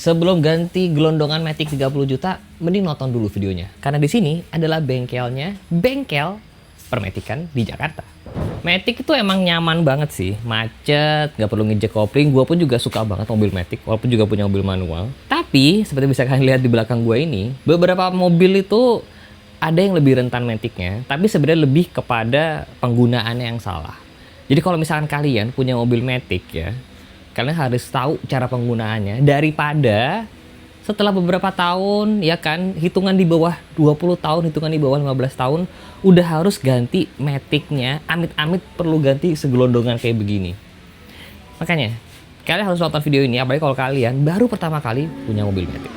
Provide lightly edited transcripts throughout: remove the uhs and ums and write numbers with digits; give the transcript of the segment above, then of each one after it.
Sebelum ganti gelondongan Matic 30 juta, mending nonton dulu videonya. Karena di sini adalah bengkel permetikan di Jakarta. Matic itu emang nyaman banget sih, macet, nggak perlu ngejek kopling. Gue pun juga suka banget mobil Matic, walaupun juga punya mobil manual. Tapi seperti bisa kalian lihat di belakang gue ini, beberapa mobil itu ada yang lebih rentan Maticnya, tapi sebenarnya lebih kepada penggunaannya yang salah. Jadi kalau misalkan kalian punya mobil Matic ya, kalian harus tahu cara penggunaannya daripada setelah beberapa tahun, ya kan, hitungan di bawah 20 tahun, hitungan di bawah 15 tahun, udah harus ganti Matic-nya, amit-amit perlu ganti segelondongan kayak begini. Makanya, kalian harus nonton video ini, apalagi kalau kalian baru pertama kali punya mobil Matic.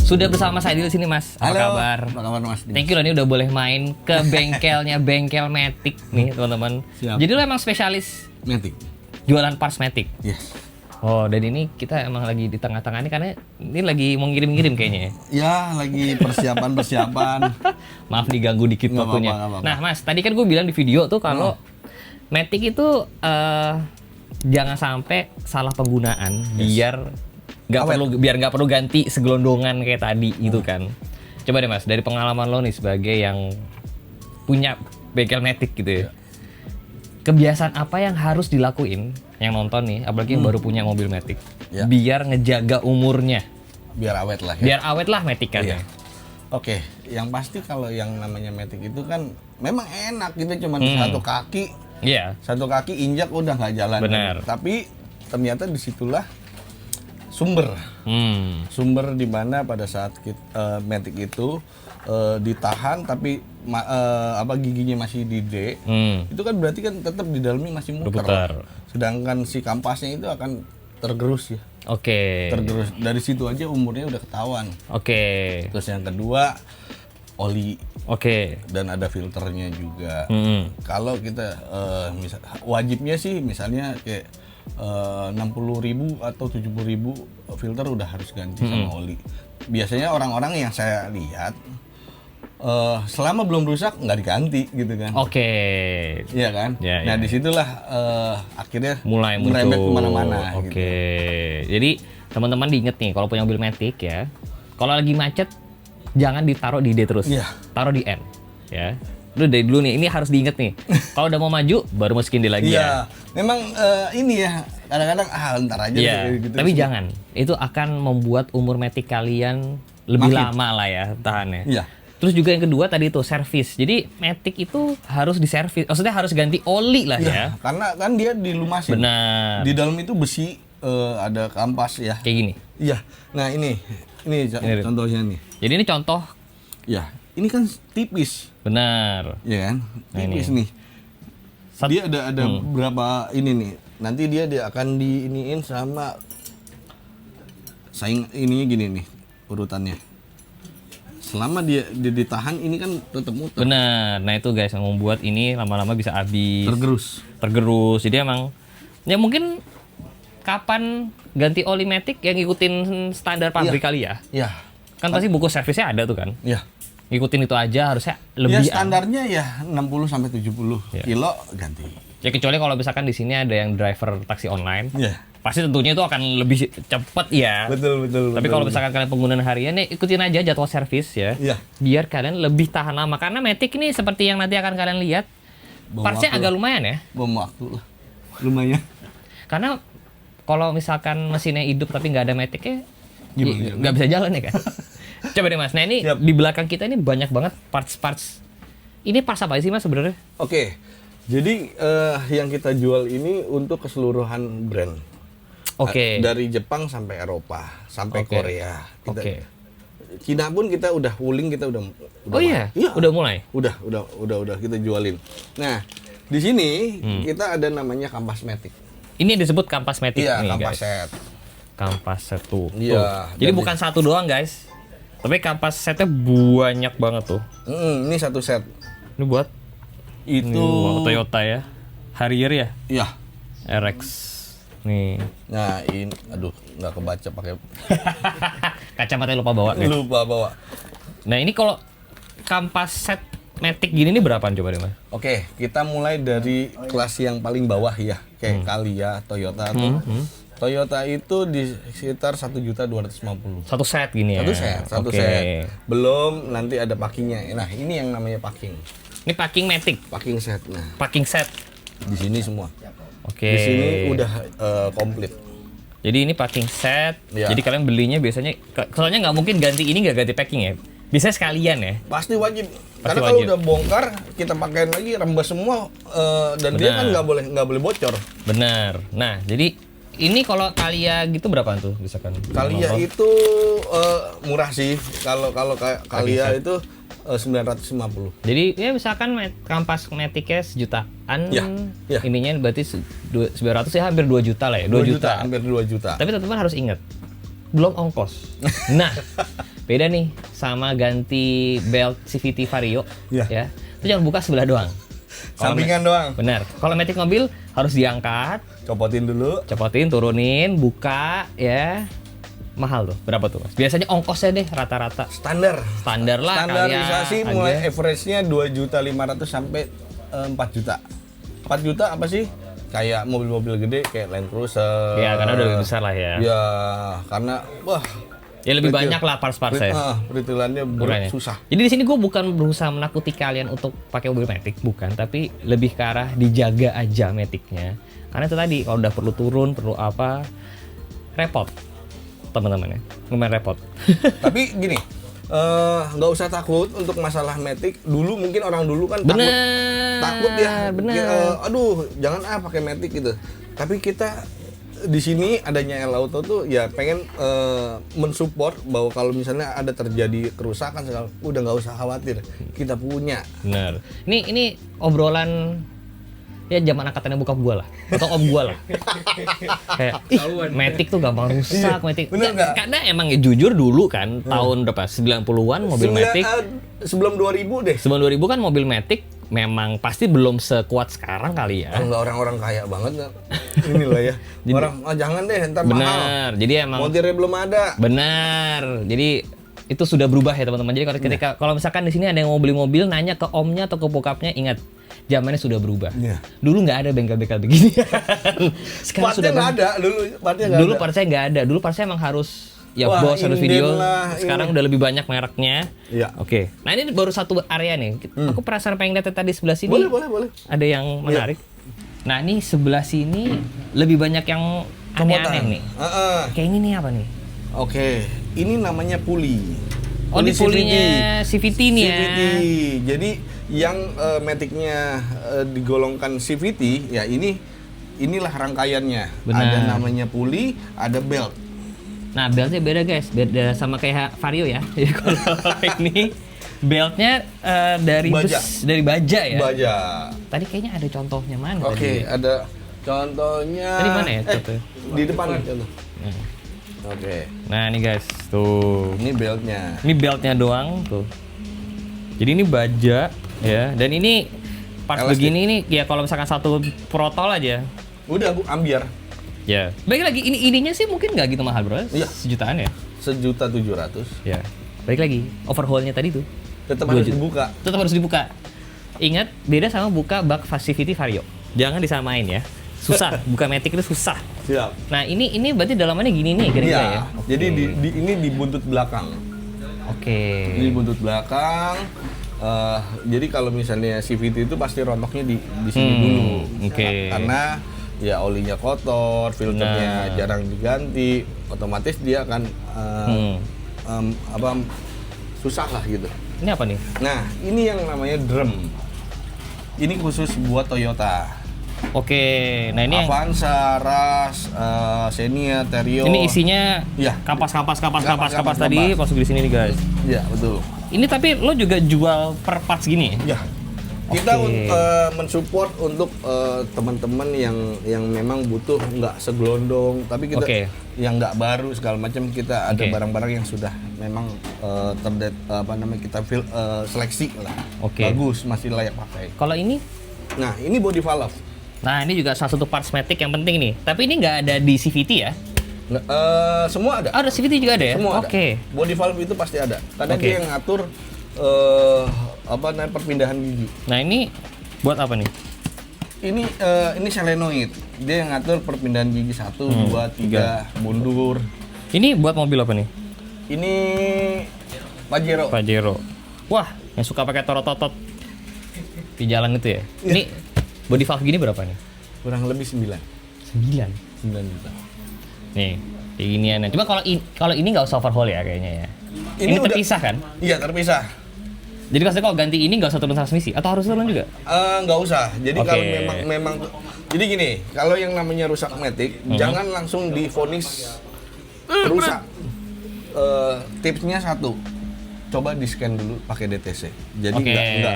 Sudah bersama saya di sini, Mas. Apa kabar? Apa kabar, Mas? Thank you loh, ini udah boleh main ke bengkelnya bengkel Matic nih, teman-teman. Jadi lo emang spesialis Matic. Jualan parts Matic. Yes. Oh, dan ini kita emang lagi di tengah-tengah ini karena ini lagi mau ngirim-ngirim kayaknya. Ya, lagi persiapan. Maaf diganggu dikit waktunya. Nah, Mas, tadi kan gue bilang di video tuh kalau Matic itu jangan sampai salah penggunaan biar nggak perlu ganti segelondongan kayak tadi gitu kan. Coba deh Mas, dari pengalaman lo nih sebagai yang punya bengkel Matic gitu ya. Kebiasaan apa yang harus dilakuin yang nonton nih, apalagi yang baru punya mobil Matic, biar ngejaga umurnya? Biar awet lah ya. Biar awet lah Matic kan. Iya. Oke, yang pasti kalau yang namanya Matic itu kan memang enak gitu, cuma satu kaki. Iya. Satu kaki injak udah nggak jalan. Benar. Tapi ternyata disitulah sumber di mana pada saat Matic itu ditahan tapi giginya masih di D, itu kan berarti kan tetap di dalamnya masih muter. Sedangkan si kampasnya itu akan tergerus ya. Oke. Tergerus, dari situ aja umurnya udah ketahuan. Oke. Terus yang kedua oli. Oke. Dan ada filternya juga. Kalau kita wajibnya sih misalnya kayak 60.000 atau 70.000 filter udah harus ganti sama oli. Biasanya orang-orang yang saya lihat selama belum rusak nggak diganti gitu kan. Oke. Iya kan. Ya, nah disitulah akhirnya mulai muncul merembet kemana-mana. Oke. Gitu. Jadi teman-teman diinget nih kalau punya mobil Matic ya, kalau lagi macet jangan ditaruh di D terus, taruh di N ya. Udah dari dulu nih, ini harus diinget nih. Kalau udah mau maju, baru masukin D lagi ya. Memang ini ya, kadang-kadang ntar aja gitu. Tapi jangan, itu akan membuat umur Matic kalian lebih lama lah ya tahannya. Iya. Terus juga yang kedua tadi itu servis. Jadi Matic itu harus diservis, maksudnya harus ganti oli lah ya. Karena kan dia dilumasin. Benar. Di dalam itu besi, ada kampas ya. Kayak gini. Iya. Nah ini contohnya nih. Jadi ini contoh. Ya, ini kan tipis. Benar. Iya kan? Tipis nih. Dia ada berapa ini nih. Nanti dia akan diiniin sama saing ininya gini nih urutannya. Selama dia ditahan ini kan tetap muter. Benar. Nah itu guys yang membuat ini lama-lama bisa habis. Tergerus. Jadi emang ya mungkin kapan ganti oli Matic yang ngikutin standar pabrik kali ya? Iya. Kan pasti buku servisnya ada tuh kan? Iya. Ngikutin itu aja harusnya lebih. Ya standarnya ya 60 sampai 70 kilo ganti. Ya kecuali kalau misalkan di sini ada yang driver taksi online. Iya. Pasti tentunya itu akan lebih cepat ya. Betul. Tapi kalau misalkan kalian penggunaan harian ya ikutin aja jadwal servis ya. Iya. Biar kalian lebih tahan lama karena Matic ini seperti yang nanti akan kalian lihat. Partsnya agak lumayan ya. Bom waktu lah. Lumayan. Karena kalau misalkan mesinnya hidup tapi nggak ada Matic-nya nggak bisa jalan ya kan. Coba deh Mas, nah ini di belakang kita ini banyak banget parts. Ini parts apa sih Mas sebenarnya? Oke, jadi yang kita jual ini untuk keseluruhan brand. Oke. Dari Jepang sampai Eropa, sampai Korea. Cina pun kita udah wuling, kita udah oh iya? Udah mulai? Udah kita jualin. Nah, di sini kita ada namanya kampas Matic. Ini disebut kampas Matic nih kampas guys. set. Kampas set tuh. Iya. Jadi bukan satu doang guys. Tapi kampas setnya banyak banget tuh. Ini satu set. Ini buat itu Toyota ya. Harrier ya? Iya. RX. Nih. Nah, ini aduh, nggak kebaca pakai kacamatanya lupa bawa nih. Lupa bawa. Nah, ini kalau kampas set Matic gini nih berapaan coba deh Mas? Oke, kita mulai dari kelas yang paling bawah ya, kayak Calya, Toyota tuh. Toyota itu di sekitar 1.250.000. Satu set gini ya? Satu Oke. set. Belum nanti ada packingnya. Nah ini yang namanya packing. Ini packing Matic, Packing set. Nah packing set. di sini semua. Oke. Di sini udah komplit. Jadi ini packing set. Ya. Jadi kalian belinya biasanya, soalnya nggak mungkin ganti ini nggak ganti packing ya? Bisa sekalian ya? Pasti wajib. Pasti Karena kalau wajib. udah bongkar, kita pakein lagi rembes semua dan dia kan Benar. nggak boleh bocor. Benar. Nah, jadi ini kalau Calya gitu berapaan tuh misalkan? Calya itu murah sih. Kalau Calya itu 950. Jadi ya misalkan kampas Matic-nya sejutaan, Ya, ya. ininya berarti 900 ya hampir 2 juta lah ya, 2 juta. Hampir 2 juta. Tapi teman-teman harus ingat, belum ongkos. Nah, beda nih sama ganti belt CVT Vario, Ya. ya. Itu jangan buka sebelah doang. Kalau Sampingan doang. Benar. Kalau Matic mobil harus diangkat, Copotin dulu. copotin, turunin, buka, ya. Mahal tuh. Berapa tuh Mas? Biasanya ongkosnya deh rata-rata. Standar. Standar lah. Standarisasi Calya mulai aja. average-nya 2.500.000 sampai 4 juta. 4 juta apa sih? Kayak mobil-mobil gede kayak Land Cruiser. Ya, karena udah lebih besar lah ya. Ya, karena wah, Ya lebih Retail. banyak lah parts-partsnya. retailannya Makanya. susah. Jadi di sini gue bukan berusaha menakuti kalian untuk pakai mobil Matic, bukan, tapi lebih ke arah dijaga aja Matic-nya. Karena itu tadi kalau udah perlu turun, perlu apa, repot teman-teman ya, lumayan repot. Tapi gini, nggak usah takut untuk masalah Matic. Dulu mungkin orang dulu kan takut ya. bener. Aduh, jangan pakai Matic gitu. Tapi kita di sini adanya El Auto tuh ya pengen mensupport bahwa kalau misalnya ada terjadi kerusakan segala, udah nggak usah khawatir, kita punya. Bener. Ini obrolan ya zaman angkatannya bokap gua lah, atau om gua lah. Kayak, Matic tuh gampang rusak, Matic. bener nggak? Karena emang ya, jujur dulu kan tahun berapa? 90-an mobil Matic. Sebelum 2000 deh. Sebelum 2000 kan mobil Matic memang pasti belum sekuat sekarang kali ya. Nggak orang-orang kaya banget nggak? Inilah ya. Orang jangan deh, ntar mahal. Benar. Jadi emang Montirnya belum ada. benar. Jadi itu sudah berubah ya teman-teman. Jadi kalau misalkan di sini ada yang mau beli mobil, nanya ke omnya atau ke bokapnya, ingat zamannya sudah berubah. Iya. Dulu nggak ada bengkel-bengkel begini. Sekarang Partnya sudah nggak ada dulu. Partnya nggak Dulu ada. partnya nggak ada. Dulu partnya emang harus ya Wah, bos harus inden video. lah, Sekarang ini. udah lebih banyak mereknya. Iya. Oke. Nah ini baru satu area nih. Aku penasaran pengen lihat tadi sebelah sini. Boleh. Ada yang menarik. Nah ini sebelah sini lebih banyak yang aneh-aneh nih. Heeh. Kayak ini nih apa nih? Oke, ini namanya puli. Oh di pulinya CVT nih ya. CVT. Jadi yang Matic-nya digolongkan CVT, ya inilah rangkaiannya. Benar. Ada namanya puli, ada belt. Nah beltnya beda guys, beda sama kayak Vario ya. Jadi kalau ini beltnya dari Baja. dari baja ya. Baja. Tadi kayaknya ada contohnya mana Oke, tadi? ada contohnya. Tadi mana ya contohnya? Di depan contoh. Nah. Oke, Nah ini guys, tuh. ini beltnya. Ini beltnya doang tuh. Jadi ini baja ya, dan ini pas Elastik. begini nih ya kalau misalkan satu protol aja. Udah ambiar. Ya. Baik lagi ininya sih mungkin nggak gitu mahal bro. Iya. Sejutaan ya. 1.700.000. Ya. Baik lagi overhaulnya tadi tuh. Tetap 2 harus juta. dibuka. Tetap harus dibuka. Ingat beda sama buka bak CVT Vario. Jangan disamain ya. Susah. Buka Matic itu susah. Siap. Nah ini berarti dalamannya gini nih kira-kira Iya. ya. Jadi ini di buntut belakang. Oke. Di buntut belakang. Jadi kalau misalnya CVT itu pasti rontoknya di sini dulu. Oke. Karena ya olinya kotor, filternya Nah. jarang diganti, otomatis dia akan susah lah gitu. Ini apa nih? Nah, ini yang namanya drum. Ini khusus buat Toyota. Oke. Nah ini yang Avanza, Rush, Xenia, Terios. ini isinya Iya. kapas Kapas tadi masuk di sini nih guys. Ya, betul. Ini tapi lo juga jual per parts gini ya? Ya. Kita Oke. mensupport untuk teman-teman yang memang butuh nggak segelondong, tapi kita Oke. yang nggak baru segala macam, kita ada Oke. barang-barang yang sudah memang kita seleksi lah. Oke. Bagus, masih layak pakai. Kalau ini? Nah, ini body valve. Nah ini juga salah satu parts Matic yang penting nih. Tapi ini nggak ada di CVT ya? Semua ada. Oh, ada CVT juga ada ya? Semua ada. Oke. Body valve itu pasti ada. Karena Oke. dia yang ngatur perpindahan gigi. Nah ini buat apa nih? Ini solenoid. Dia yang ngatur perpindahan gigi 1, 2, 3, mundur. Ini buat mobil apa nih? Ini Pajero. Pajero. Wah, yang suka pakai torototot di jalan itu ya. Ini body valve gini berapa nih? Kurang lebih 9 juta. Nih, kayak ginian. Cuma kalau ini nggak usah overhaul ya kayaknya ya. Ini terpisah kan? Iya, terpisah. Jadi maksudnya kalau ganti ini nggak usah turun transmisi atau harus turun juga? Nggak usah. Jadi Oke. kalau memang jadi gini, kalau yang namanya rusak matic, jangan langsung divonis rusak. Tipsnya satu, coba di scan dulu pakai DTC. Jadi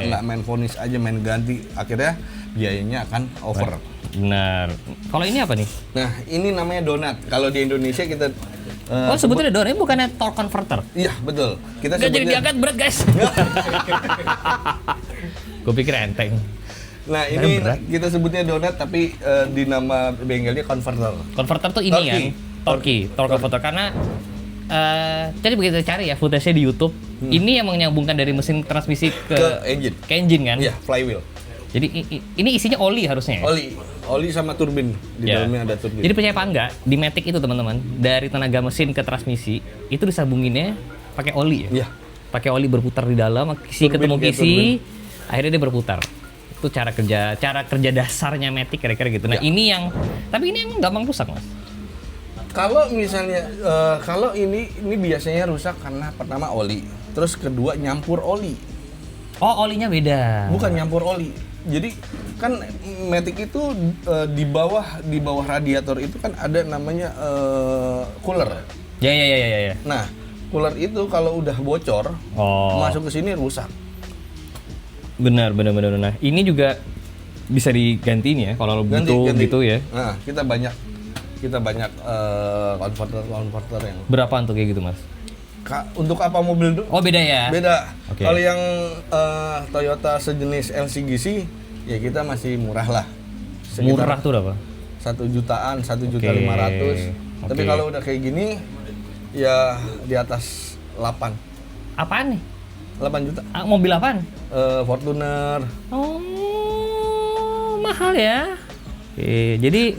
nggak main vonis aja, main ganti, akhirnya biayanya akan over. Benar. Kalau ini apa nih? Nah, ini namanya donat. Kalau di Indonesia kita sebetulnya donat, ini bukannya torque converter? Iya, betul. Kita Nggak jadi sebutnya diangkat berat guys. Gue pikir enteng. Nah, ini kita sebutnya donat tapi di nama bengkelnya converter. Converter tuh ini kan, torque converter karena jadi begitu cari ya footage-nya di YouTube, ini yang menyambungkan dari mesin transmisi ke engine kan? Iya, flywheel. Jadi ini isinya oli harusnya. Oli sama turbin. Di dalamnya ada turbin. Jadi percaya apa enggak, di Matic itu teman-teman, dari tenaga mesin ke transmisi itu disambunginnya pakai oli ya. Iya. Pakai oli berputar di dalam, kisi ketemu kisi, akhirnya dia berputar. Itu cara kerja dasarnya Matic kira-kira gitu. Nah, ini tapi ini emang gampang rusak, Mas. Kalau misalnya kalau ini biasanya rusak karena pertama oli, terus kedua nyampur oli. Oh, olinya beda. Bukan nyampur oli. Jadi kan Matic itu di bawah radiator itu kan ada namanya cooler. Ya. Nah, cooler itu kalau udah bocor, masuk ke sini rusak. Benar. Nah, ini juga bisa digantiin ya kalau butuh gitu ya. Nah, kita banyak konverter yang. Berapa untuk kayak gitu, Mas? Untuk apa mobil dulu? Oh, beda ya? Beda. Okay. Kalau yang Toyota sejenis LCGC, ya kita masih murah lah. Murah tuh berapa? 1 jutaan, 1.500.000. Tapi kalau udah kayak gini, ya di atas 8. Apaan nih? 8 juta. Mobil apaan? Fortuner. Oh, mahal ya. Oke, jadi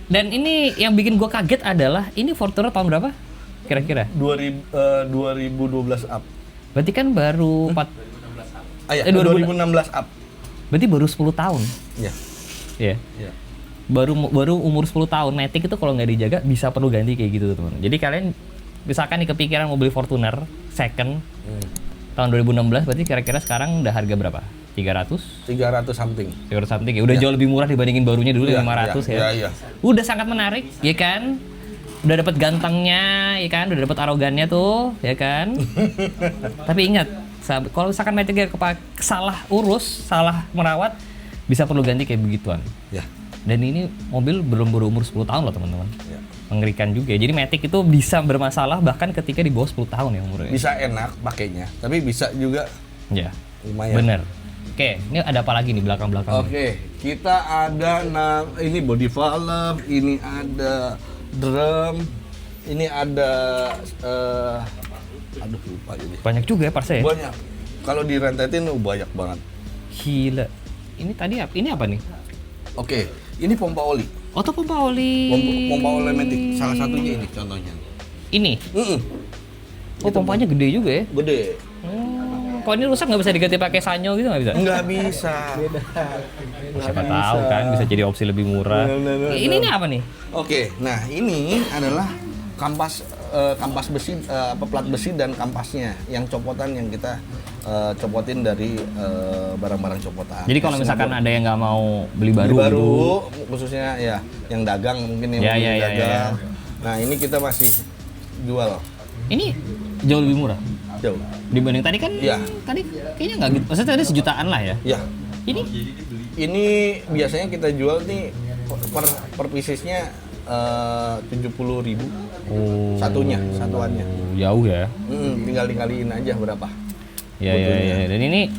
dan ini yang bikin gua kaget adalah ini Fortuner tahun berapa? Kira-kira? 2012 up. Berarti kan baru 2016 up. Berarti baru 10 tahun. Iya. Iya. Iya. Baru umur 10 tahun. Matic itu kalau nggak dijaga bisa perlu ganti kayak gitu, teman. Jadi kalian misalkan nih kepikiran mau beli Fortuner second tahun 2016, berarti kira-kira sekarang udah harga berapa? 300 something. 300 something ya. Udah jauh lebih murah dibandingin barunya dulu 500 ya. Iya. Udah sangat menarik, ya kan? Udah dapat gantengnya, ya kan? Udah dapat arogannya tuh, ya kan? Tapi ingat, kalau misalkan Matic salah urus, salah merawat, bisa perlu ganti kayak begituan. Ya. Dan ini mobil belum berumur 10 tahun loh, teman-teman. Ya. Mengerikan juga. Jadi Matic itu bisa bermasalah bahkan ketika di bawah 10 tahun ya umurnya. Bisa enak pakainya, tapi bisa juga ya. Lumayan. Bener. Oke, ini ada apa lagi nih belakang-belakang? Oke, kita ada ini body valve, ini ada drum, ini ada aduh lupa ini. Banyak juga ya parsnya ya? Banyak. Kalau direntetin banyak banget. Gila. Ini apa nih? Oke, ini pompa oli. Oh, tuh pompa oli. Pompa oli Matic. Salah satunya ini contohnya. Ini? Oh, pompanya gede juga ya? Gede. Kalau ini rusak nggak bisa diganti pakai sanyo gitu nggak bisa? Nggak bisa. Siapa tahu kan bisa jadi opsi lebih murah. Ini apa nih? Oke, nah ini adalah kampas besi, plat besi dan kampasnya yang copotan yang kita copotin dari barang-barang copotan. Jadi kalau misalkan ada yang nggak mau beli baru, khususnya ya yang dagang mungkin yang dagang. Nah ini kita masih jual. Ini jauh lebih murah. Jauh. Dibanding tadi kan? Iya. Tadi kayaknya nggak gitu. Maksudnya tadi sejutaan lah ya? Iya. Ini biasanya kita jual nih per piecesnya 70.000. Satuannya. Jauh ya? Tinggal dikaliin aja berapa. Ya. Dan ini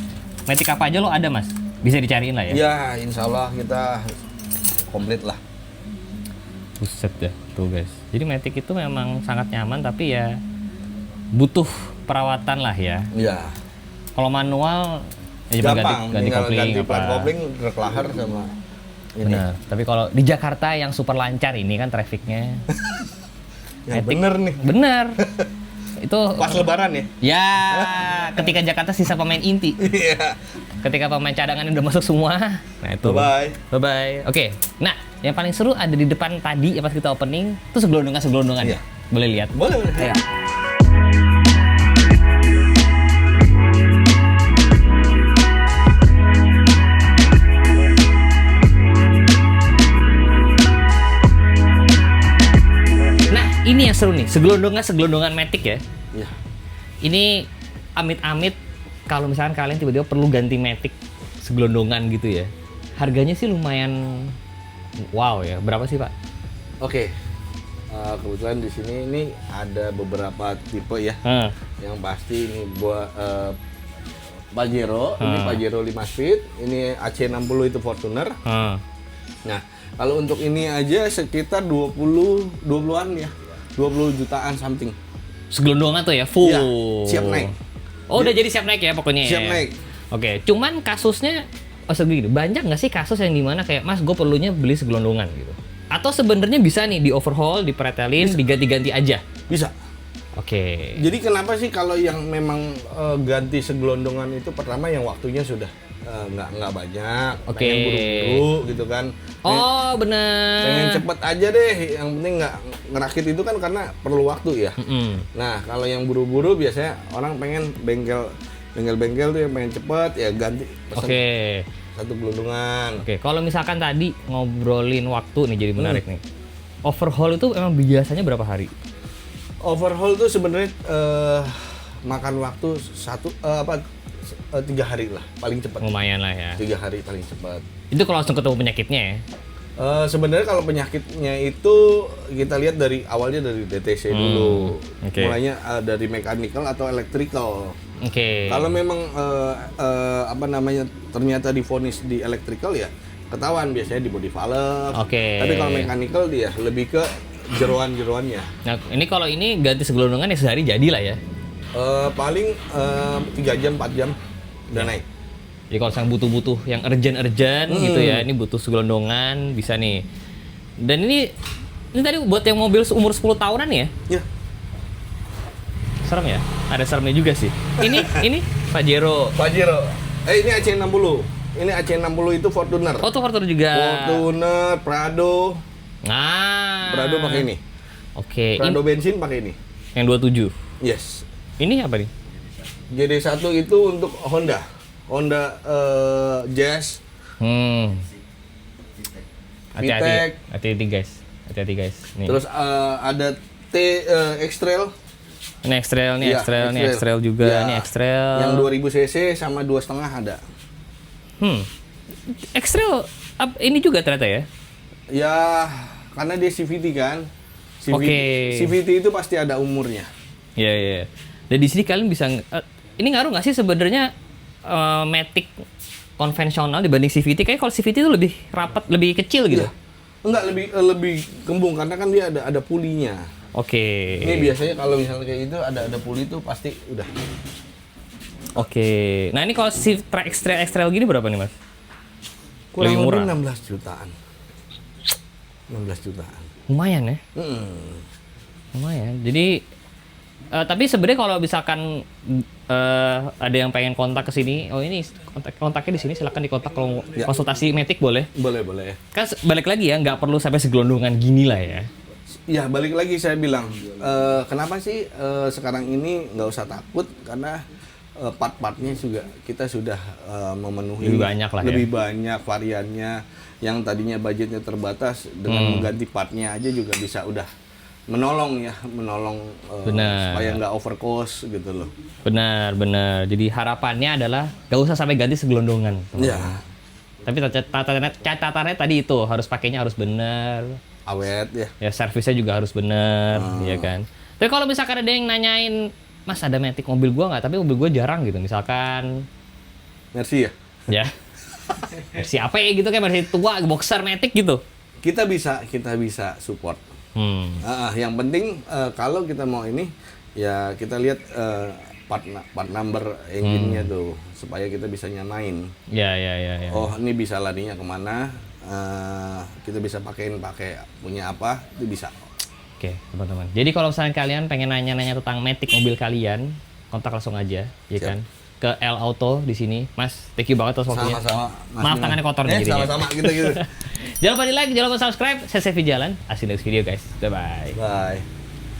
Matic apa aja lo ada, Mas? Bisa dicariin lah ya? Ya, insya Allah kita komplit lah. Buset dah, tuh guys. Jadi Matic itu memang sangat nyaman tapi ya butuh perawatan lah ya. Iya. Kalau manual ya cuma gampang, ganti tinggal kopling ganti apa. plat kopling, reklaher sama ini. Benar. Tapi kalau di Jakarta yang super lancar ini kan trafficnya. Yang bener nih. Bener. Itu Pas lebaran ya? ya ketika Jakarta sisa pemain inti. Iya. Ketika pemain cadangan udah masuk semua. Nah itu. Bye-bye. Bye-bye. Oke. Nah, yang paling seru ada di depan tadi pas kita opening, itu segelondongan Iya. ya. Boleh lihat? Boleh. Ayo. Nah, ini yang seru nih, segelondongan Matic ya. Iya. Ini amit-amit kalau misalkan kalian tiba-tiba perlu ganti Matic segelondongan gitu ya. Harganya sih lumayan wow ya. Berapa sih, Pak? Oke. Kebetulan di sini ini ada beberapa tipe ya. Yang pasti ini buat Pajero, ini Pajero 5 speed, ini AC60 itu Fortuner. Nah, kalau untuk ini aja sekitar 20-an ya. 20 jutaan something. Segelondongan tuh ya, full. Iya, siap naik. Oh, udah jadi siap naik ya pokoknya. Siap ya? naik. Oke, cuman kasusnya segini, banyak nggak sih kasus yang dimana kayak, Mas, gue perlunya beli segelondongan gitu? Atau sebenarnya bisa nih di overhaul, dipretelin, diganti-ganti aja? Bisa. Oke. Jadi kenapa sih kalau yang memang ganti segelondongan itu pertama yang waktunya sudah nggak banyak, Oke. pengen buru-buru gitu kan. Oh, benar. Pengen cepet aja deh, yang penting nggak ngerakit itu kan karena perlu waktu ya. Nah, kalau yang buru-buru biasanya orang pengen bengkel tuh yang pengen cepet ya ganti pesen Oke. satu gelondongan. Oke, kalau misalkan tadi ngobrolin waktu nih jadi menarik nih. Overhaul itu emang biasanya berapa hari? Overhaul tuh sebenarnya makan waktu 3 hari lah paling cepat. Lumayan lah ya. 3 hari paling cepat. Itu kalau langsung ketemu penyakitnya ya? Sebenarnya kalau penyakitnya itu kita lihat dari awalnya dari DTC dulu, Oke. mulainya dari mechanical atau electrical. Oke. Kalau memang ternyata divonis di electrical ya ketahuan biasanya di body valve. Oke. Tapi kalau mechanical dia lebih ke jeroan-jeroannya. Nah, ini kalau ini ganti segelondongan ya sehari jadi lah ya? Paling 3 jam 4 jam udah naik. Jadi kalau yang butuh-butuh yang urgent gitu ya, ini butuh segelondongan bisa nih. Dan ini tadi buat yang mobil umur 10 tahunan ya? Ya. Serem ya? Ada seremnya juga sih. Ini Pajero. Pajero. Ini AC60. Ini AC60 itu Fortuner. Oh, tuh Fortuner juga. Fortuner, Prado. Nah. Prado pakai ini. Oke. Prado bensin pakai ini. Yang 27. Yes. Ini apa nih? JD1 itu untuk Honda Jazz. Hati-hati. Hati-hati guys. Hati-hati guys. Nih. Terus ada X-Trail. Ini X-Trail, ini Iya, X-Trail, ini X-Trail. X-Trail juga, Iya. ini X-Trail. Yang 2000 cc sama 2,5 ada. X-Trail ini juga ternyata ya? Ya, karena dia CVT kan. Oke. CVT itu pasti ada umurnya. Iya, iya. Dan di sini kalian bisa ini ngaruh nggak sih sebenarnya Matic konvensional dibanding CVT? Kayak kalau CVT itu lebih rapat, lebih kecil gitu. Iya. Enggak, lebih gembung karena kan dia ada pulinya. Oke. Ini biasanya kalau misalnya kayak gitu ada puli itu pasti udah. Oke. Nah, ini kalau si X-Trail gini berapa nih, Mas? Kurang Lebih murah. lebih 16 jutaan. 16 jutaan. Lumayan ya. Lumayan. Jadi tapi sebenarnya kalau misalkan ada yang pengen kontak ke sini, oh ini kontaknya di sini, silakan dikontak kalau Ya. konsultasi Matic boleh. Boleh. Kan balik lagi ya, nggak perlu sampai segelondongan gini lah ya. Ya, balik lagi saya bilang, kenapa sih sekarang ini nggak usah takut karena part-partnya juga kita sudah memenuhi Lebih banyak lah ya. lebih banyak variannya. Yang tadinya budgetnya terbatas dengan mengganti partnya aja juga bisa udah menolong Benar. supaya nggak overcost gitu loh. Benar. Jadi harapannya adalah nggak usah sampai ganti segelondongan. Ya, Tapi catatannya tadi itu harus pakainya harus benar. awet ya. Ya servisnya juga harus benar, ya kan. Tapi kalau misalkan ada yang nanyain, Mas ada Matic mobil gua nggak? Tapi mobil gua jarang gitu, misalkan. Mercy ya. Ya. Versi apa ya gitu, kayak versi tua, boxer Matic gitu. Kita bisa support. Yang penting kalau kita mau ini ya kita lihat part number engine-nya tuh supaya kita bisa nyamain. Ya. Oh, ini bisa larinya kemana? Kita bisa pakai punya apa? Itu bisa. Oke, teman-teman. Jadi kalau misalnya kalian pengen nanya-nanya tentang Matic mobil kalian, kontak langsung aja, ya kan? Ke L Auto di sini. Mas, thank you banget atas waktunya. Sama-sama. Maaf tangannya kotor nih jadinya. Sama-sama gitu. Jangan lupa di like, jangan lupa subscribe. Saya Sevi Jalan. See you next video guys. Bye-bye. Bye.